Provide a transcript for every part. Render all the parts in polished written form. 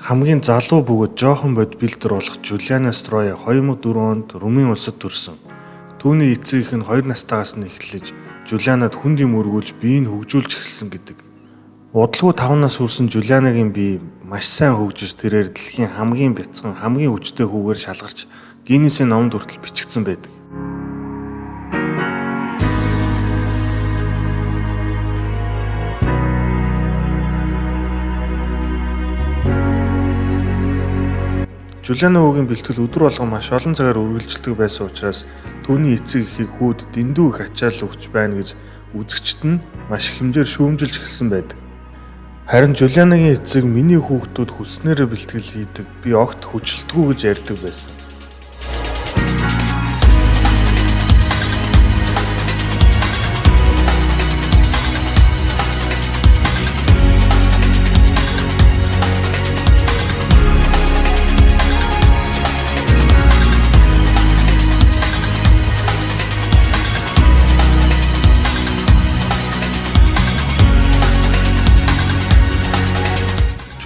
Хамгийн залуу бөгөөд жоохон бодибилдер болох Жулиана Строя 2004 онд Румын улсад төрсөн. Түүний эцэг эх нь 2 настайгаас нь эхэлж Жулианад хүнд юм өргүүлж биеийг хөгжүүлж эхэлсэн гэдэг. Удалгүй 5 нас хүрсэн Жулианагийн бие маш сайн хөгжиж тэрээр дэлхийн хамгийн бяцхан, хамгийн хүчтэй хүүгээр шалгарч Гиннесийн номонд хүртэл бичигдсэн байдаг. Жулиана хүүгийн бэлтгэл өдөр болгон маш олон цагаар үргэлжилдэг байсан учраас түүний эцэг эхийг хүүд дэндүү их ачаал өгч байна гэж үзэгчид нь маш их хэмжээр шүүмжилж эхэлсэн байдаг. Харин Жулианагийн эцэг миний хүүхдүүд хүснээрээ бэлтгэл хийдэг, би огт хүчилдэггүй гэж ярьдаг байсан.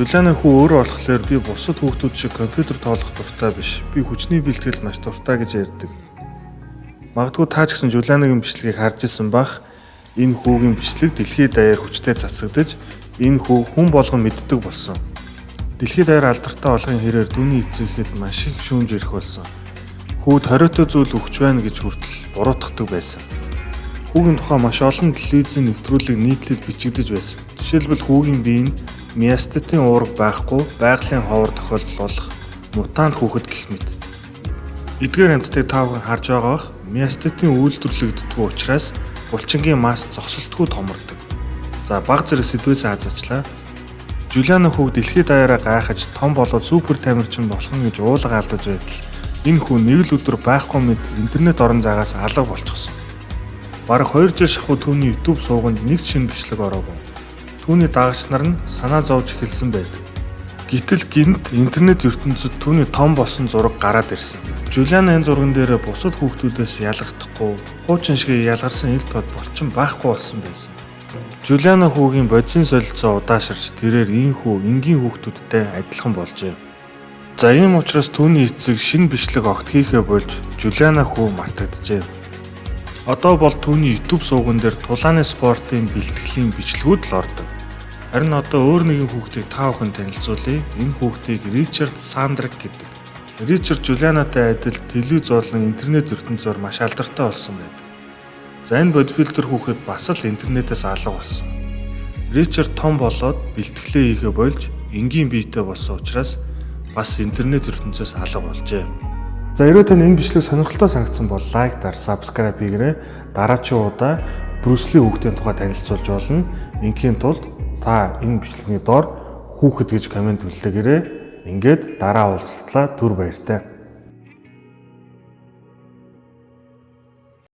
Жулиана хүү өөрөө болохоор би бусад хүүхдүүд шиг компьютер тоглох дуртай биш. Би хүчний бэлтгэл маш дуртай гэж ярьдаг. Магадгүй та ч гэсэн Жулианагийн бичлэгийг харж ирсэн бах. Энэ хүүгийн бичлэг дэлхийд даяар хүчтэй цацагдж, энэ хүү хүн болгон мэддэг болсон. Дэлхийд даяар алдартай болгохын хэрээр түүний эцэг эхэд маш их шүүмж ирэх болсон. Хүүд хориотой зүйл өгч байна гэж хүртэл буруутгадаг байсан. Хүүгийн тухай маш олон телевизийн нэвтрүүлэг нийтлэл бичигдэж байсан. Жишээлбэл хүүгийн бие нь миостатын уурга байхгүй, байгалийн ховор тохиолдол болох мутант хүүхэд гэх мэт. Эдгээр амьтдыг та бүхэн харж байгаа бах. Миостатын үйлдвэрлэгддэг учраас булчингийн масс зогсолтгүй томордог. За баг зэрэг сэдвээс хазаачлаа. Жулиана хүү дэлхийд даяараа гайхаж том болоод супер тамирчин болох нь гэж уулга алдаж байтал энэ хүү нэг л өдөр байхгүй мэд интернет орон зайгаас алга болчихсон. Бараг 2 жил шахуу түүний YouTube сууганд нэг шинэ бичлэг ороогүй. Түүний дагагч нар нь санаа зовж эхэлсэн байдаг. Гэтэл гинт интернет ертөнцид түүний том болсон зураг гараад ирсэн. Жулиана энэ зурган дээр бусад хүүхдүүдээс ялгахдахгүй, хуучин шиг ялгарсан ил тод болчин байхгүй болсон байсан. Жулиана хүүгийн бодисын солилцоо удааширч тэрээр ийхүү энгийн хүүхдүүдтэй адилхан болжээ. За ийм учраас түүний эцэг шинэ бичлэг огт хийхээ болж Жулиана хүү мартагджээ. Одоо бол түүний YouTube сууган дээр тулааны спортын бэлтгэлийн бичлэгүүд л ордог. Харин одоо өөр нэгэн хүүхдийг та бүхэн танилцуулъя. Энэ хүүхдийг Ричард Сандрик гэдэг. Ричард Жулианатай адил телевиз болон интернет ертөнцөөр маш алдартай болсон байдаг. За энэ бодибилдер хүүхэд бас л интернетээс алга болсон. Ричард том болоод бэлтгэлээ хийхээ болж энгийн биетэй болсон учраас бас интернет ертөнцөөс алга болжээ. За хэрвээ тань энэ бичлэг сонирхолтой санагдсан бол лайк дар, subscribe хийгээрэй. Дараачийн удаа Брюс Ли хүүхдийн тухай танилцуулж болно. Ингийн тулд та энэ бичлэгийн доор хүүхэд гэж комент үлдээгээрэй. Ингээд дараа уулзлаа түр баяртай.